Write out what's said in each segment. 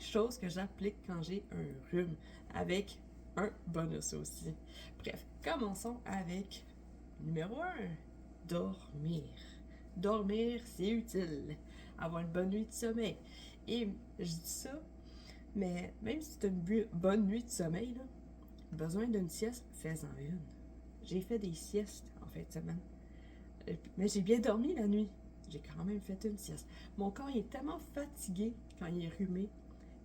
choses que j'applique quand j'ai un rhume, avec un bonus aussi. Bref, commençons avec numéro 1, dormir. Dormir, c'est utile. Avoir une bonne nuit de sommeil. Et je dis ça, mais même si tu as une bonne nuit de sommeil, là, besoin d'une sieste, fais-en une. J'ai fait des siestes en fin de semaine. Mais j'ai bien dormi la nuit. J'ai quand même fait une sieste. Mon corps est tellement fatigué quand il est rhumé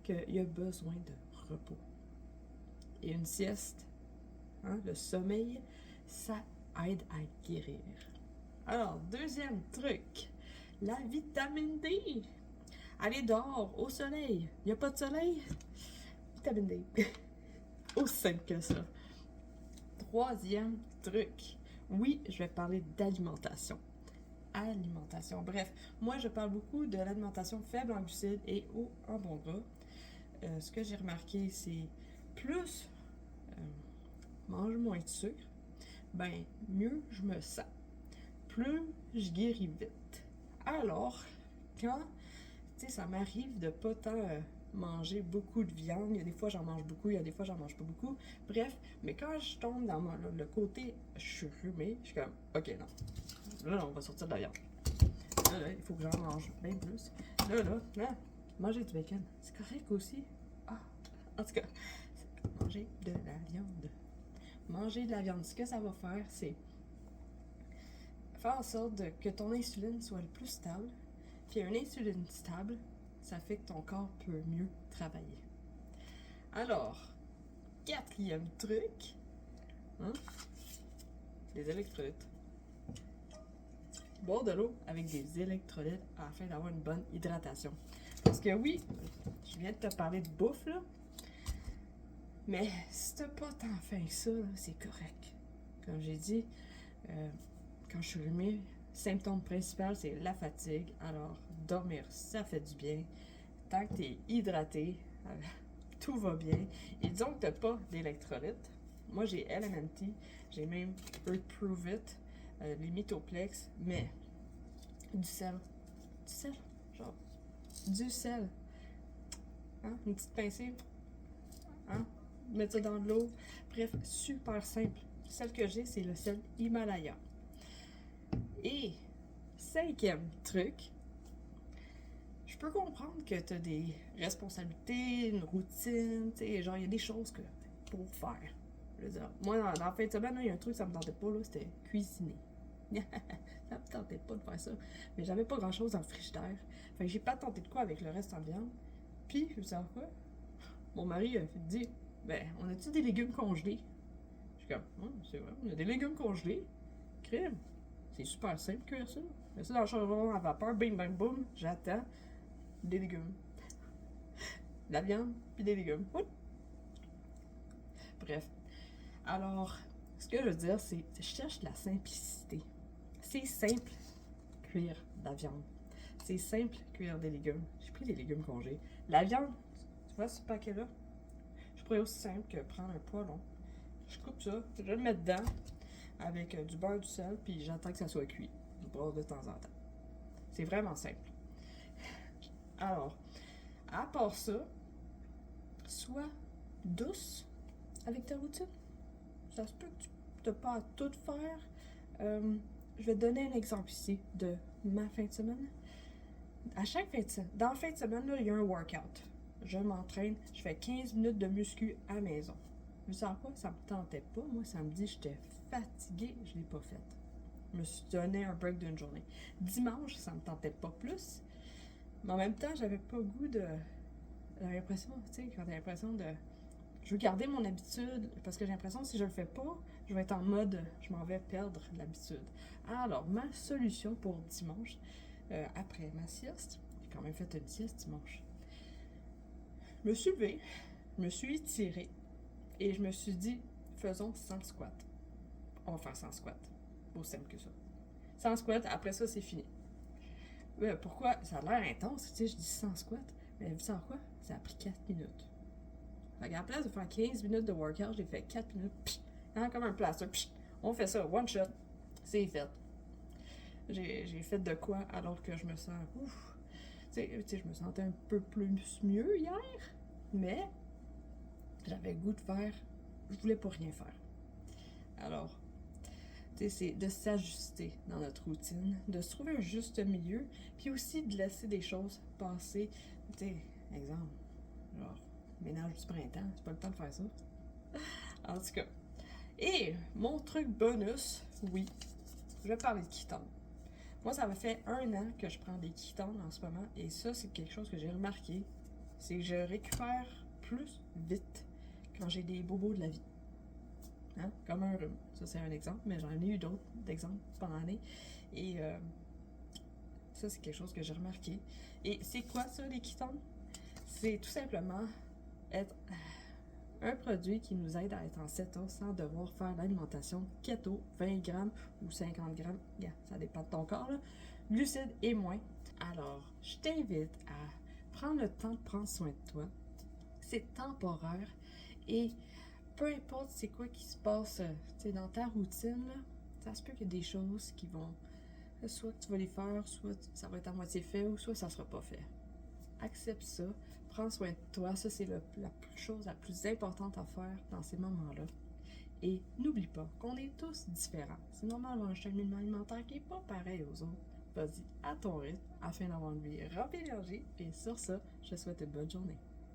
qu'il a besoin de repos. Et une sieste, hein, le sommeil, ça aide à guérir. Alors, deuxième truc, la vitamine D. Allez dehors, au soleil. Il n'y a pas de soleil? Vitamine D. Aussi simple que ça. Troisième truc. Oui, je vais parler d'alimentation. Alimentation. Bref, moi je parle beaucoup de l'alimentation faible en glucides et haut en bons gras. Ce que j'ai remarqué, c'est plus mange moins de sucre, ben mieux je me sens. Plus je guéris vite. Alors, quand ça m'arrive de pas tant manger beaucoup de viande, il y a des fois j'en mange beaucoup, il y a des fois j'en mange pas beaucoup. Bref, mais quand je tombe dans le côté je suis rhumé, je suis comme ok non. Là, on va sortir de la viande. Là, il faut que j'en mange bien plus. Là, manger du bacon, c'est correct aussi. Ah, en tout cas, manger de la viande. Manger de la viande, ce que ça va faire, c'est faire en sorte que ton insuline soit le plus stable. Puis une insuline stable, ça fait que ton corps peut mieux travailler. Alors, quatrième truc, hein, les électrolytes. Boire de l'eau avec des électrolytes afin d'avoir une bonne hydratation. Parce que oui, je viens de te parler de bouffe, là, mais si t'as pas tant faim que ça, c'est correct. Comme j'ai dit, quand je suis rhumée, symptôme principal, c'est la fatigue. Alors, dormir, ça fait du bien. Tant que tu es hydraté, tout va bien. Et disons que tu n'as pas d'électrolytes. Moi, j'ai LMNT, j'ai même Earth Prove It, les Mythoplex, mais du sel. Du sel, genre, du sel. Hein? Une petite pincée. Hein? Mettre ça dans de l'eau. Bref, super simple. Celle que j'ai, c'est le sel Himalaya. Et cinquième truc, je peux comprendre que tu as des responsabilités, une routine, tu sais, genre il y a des choses que pour faire. Je veux dire, moi, dans la fin de semaine, il y a un truc, ça me tentait pas, là, c'était cuisiner. Ça me tentait pas de faire ça. Mais j'avais pas grand chose dans le frigidaire. Fait que j'ai pas tenté de quoi avec le reste en viande. Puis, vous savez quoi? Mon mari a dit, ben, on a-tu des légumes congelés? Je suis comme, c'est vrai, on a des légumes congelés. Crème. C'est super simple cuire ça. Mets ça dans le charbon à vapeur, bing bang boum, j'attends. Des légumes. De la viande, puis des légumes. Oup. Bref. Alors, ce que je veux dire, c'est que je cherche la simplicité. C'est simple cuire de la viande. C'est simple cuire des légumes. J'ai pris des légumes congelés. La viande, tu vois ce paquet-là? Je pourrais aussi simple que prendre un poêlon. Je coupe ça, je le mets dedans avec du beurre, du sel, puis j'attends que ça soit cuit. Je brosse de temps en temps. C'est vraiment simple. Alors, à part ça, sois douce avec ta routine. Ça se peut que tu n'as pas à tout faire. Je vais te donner un exemple ici de ma fin de semaine. À chaque fin de semaine, dans la fin de semaine, là, il y a un workout. Je m'entraîne, je fais 15 minutes de muscu à la maison. Vous savez quoi? Ça me tentait pas. Moi, samedi, j'étais fatiguée, je l'ai pas fait. Je me suis donné un break d'une journée. Dimanche, ça me tentait pas plus. Mais en même temps, j'avais pas le goût de. J'avais l'impression, tu sais, quand t'as l'impression de. Je veux garder mon habitude parce que j'ai l'impression que si je le fais pas, je vais être en mode je m'en vais perdre l'habitude. Alors, ma solution pour dimanche, après ma sieste, j'ai quand même fait une sieste dimanche. Je me suis levée, je me suis étirée et je me suis dit faisons 100 squats. On va faire 100 squats. Aussi simple que ça. 100 squats, après ça, c'est fini. Pourquoi? Ça a l'air intense, tu sais, je dis 100 squats. Mais vous savez quoi? Ça a pris 4 minutes. Fait qu'à la place de faire 15 minutes de workout, j'ai fait 4 minutes, psh, hein, comme un plaster, psh, on fait ça, one shot, c'est fait. J'ai fait de quoi alors que je me sens, ouf. Tu je me sentais un peu plus mieux hier, mais j'avais le goût de faire, je voulais pas rien faire. Alors, c'est de s'ajuster dans notre routine, de se trouver un juste milieu, puis aussi de laisser des choses passer. Exemple, genre, ménage du printemps, c'est pas le temps de faire ça. En tout cas. Et mon truc bonus, oui, je vais parler de Kiton. Moi, ça fait 1 an que je prends des Kiton en ce moment, et ça, c'est quelque chose que j'ai remarqué, c'est que je récupère plus vite quand j'ai des bobos de la vie. Hein? Comme un rhume. Ça, c'est un exemple, mais j'en ai eu d'autres exemples pendant l'année. Et ça, c'est quelque chose que j'ai remarqué. Et c'est quoi ça, les ketones? C'est tout simplement être un produit qui nous aide à être en cétose sans devoir faire l'alimentation keto, 20 grammes ou 50 grammes, ça dépend de ton corps, là, glucides et moins. Alors, je t'invite à prendre le temps de prendre soin de toi. C'est temporaire et peu importe c'est quoi qui se passe dans ta routine, là, ça se peut qu'il y ait des choses qui vont, soit que tu vas les faire, soit ça va être à moitié fait, ou soit ça sera pas fait. Accepte ça, prends soin de toi, ça c'est la chose la plus importante à faire dans ces moments-là. Et n'oublie pas qu'on est tous différents. C'est normal d'avoir un cheminement alimentaire qui n'est pas pareil aux autres. Vas-y à ton rythme afin d'avoir une vie remplie d'énergie. Et sur ça, je te souhaite une bonne journée.